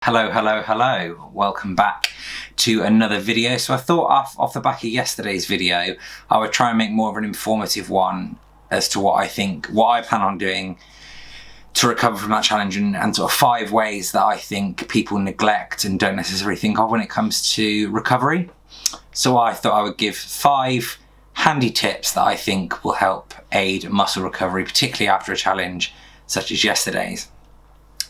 Hello, hello, hello. Welcome back to another video. So I thought off the back of yesterday's video, I would try and make more of an informative one as to what I plan on doing to recover from that challenge and sort of 5 ways that I think people neglect and don't necessarily think of when it comes to recovery. So I thought I would give 5 handy tips that I think will help aid muscle recovery, particularly after a challenge such as yesterday's.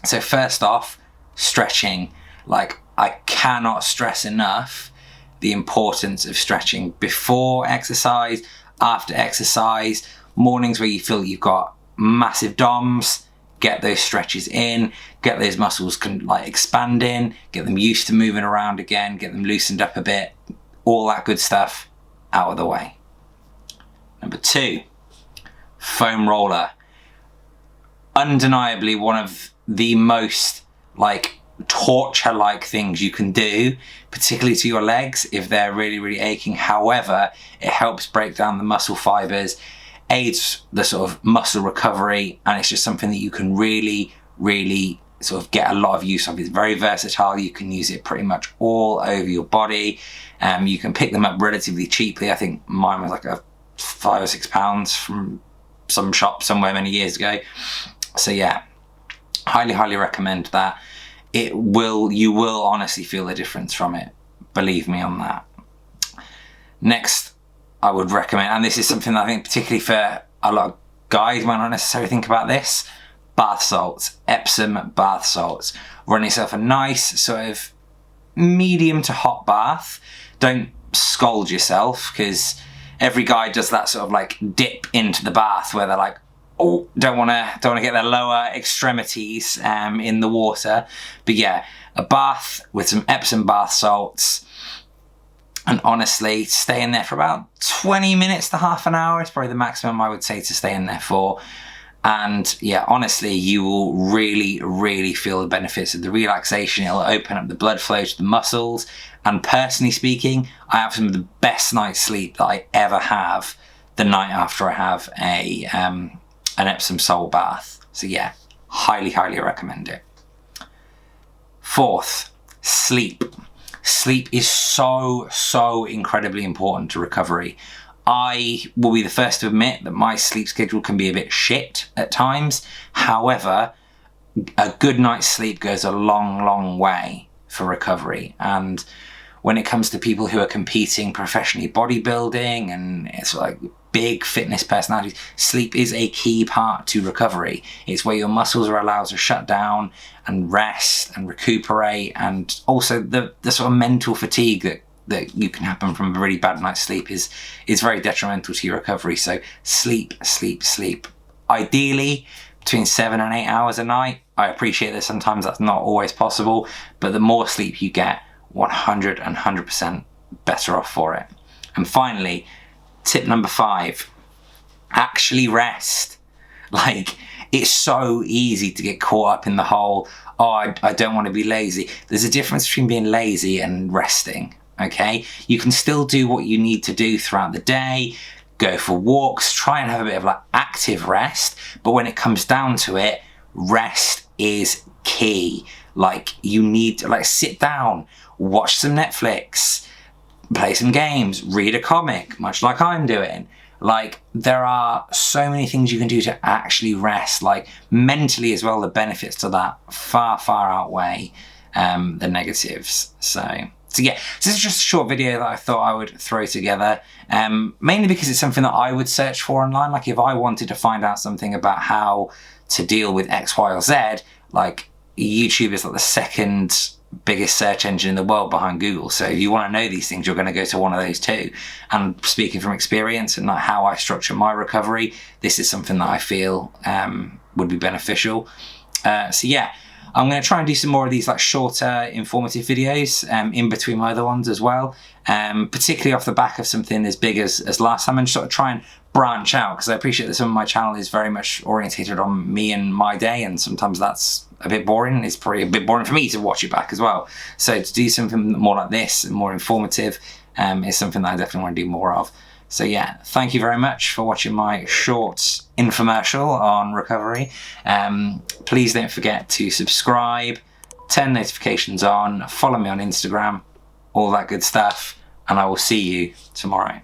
So first off, stretching. Like, I cannot stress enough the importance of stretching before exercise, after exercise, mornings where you feel you've got massive DOMs, get those stretches in, get those muscles expanding, get them used to moving around again, get them loosened up a bit, all that good stuff out of the way. Number 2, foam roller. Undeniably one of the most torture-like things you can do, particularly to your legs if they're really aching. However, it helps break down the muscle fibers, aids the sort of muscle recovery, and it's just something that you can really sort of get a lot of use of. It's very versatile. You can use it pretty much all over your body. You can pick them up relatively cheaply. I think mine was like a £5 or £6 from some shop somewhere many years ago. So yeah, highly recommend that. You will honestly feel the difference from it. Believe me on that. Next, I would recommend, and this is something that I think particularly for a lot of guys might not necessarily think about this, bath salts, Epsom bath salts. Run yourself a nice sort of medium to hot bath. Don't scald yourself, because every guy does that sort of dip into the bath where they're like, oh, don't want to get their lower extremities in the water. But yeah, a bath with some Epsom bath salts, and honestly, stay in there for about 20 minutes to half an hour. It's probably the maximum I would say to stay in there for. And yeah, honestly, you will really feel the benefits of the relaxation. It'll open up the blood flow to the muscles. And personally speaking, I have some of the best night's sleep that I ever have the night after I have an Epsom salt bath. So yeah, highly recommend it. 4th, sleep. Sleep is so incredibly important to recovery. I will be the first to admit that my sleep schedule can be a bit shit at times. However, a good night's sleep goes a long way for recovery. And when it comes to people who are competing professionally, bodybuilding, and it's big fitness personalities, sleep is a key part to recovery. It's where your muscles are allowed to shut down and rest and recuperate, and also the sort of mental fatigue that you can happen from a really bad night's sleep is very detrimental to your recovery. So sleep. Ideally, between 7 and 8 hours a night. I appreciate that sometimes that's not always possible, but the more sleep you get, 100% better off for it. And finally, tip number 5, actually rest. It's so easy to get caught up in the whole, I don't want to be lazy. There's a difference between being lazy and resting, okay? You can still do what you need to do throughout the day, go for walks, try and have a bit of active rest, but when it comes down to it, rest is key. You need to sit down, watch some Netflix, play some games, read a comic, much like I'm doing. There are so many things you can do to actually rest. Mentally as well, the benefits to that far outweigh the negatives. So yeah, this is just a short video that I thought I would throw together, mainly because it's something that I would search for online. If I wanted to find out something about how to deal with X, Y, or Z, YouTube is the second biggest search engine in the world behind Google. So if you want to know these things, you're going to go to one of those too. And speaking from experience and how I structure my recovery, this is something that I feel would be beneficial. So yeah, I'm going to try and do some more of these shorter informative videos in between my other ones as well, particularly off the back of something as big as last time, and sort of try and branch out, because I appreciate that some of my channel is very much orientated on me and my day, and sometimes that's a bit boring. It's probably a bit boring for me to watch it back as well. So to do something more like this, more informative, is something that I definitely want to do more of. So yeah, thank you very much for watching my short infomercial on recovery. Please don't forget to subscribe, 10 notifications on, follow me on Instagram, all that good stuff, and I will see you tomorrow.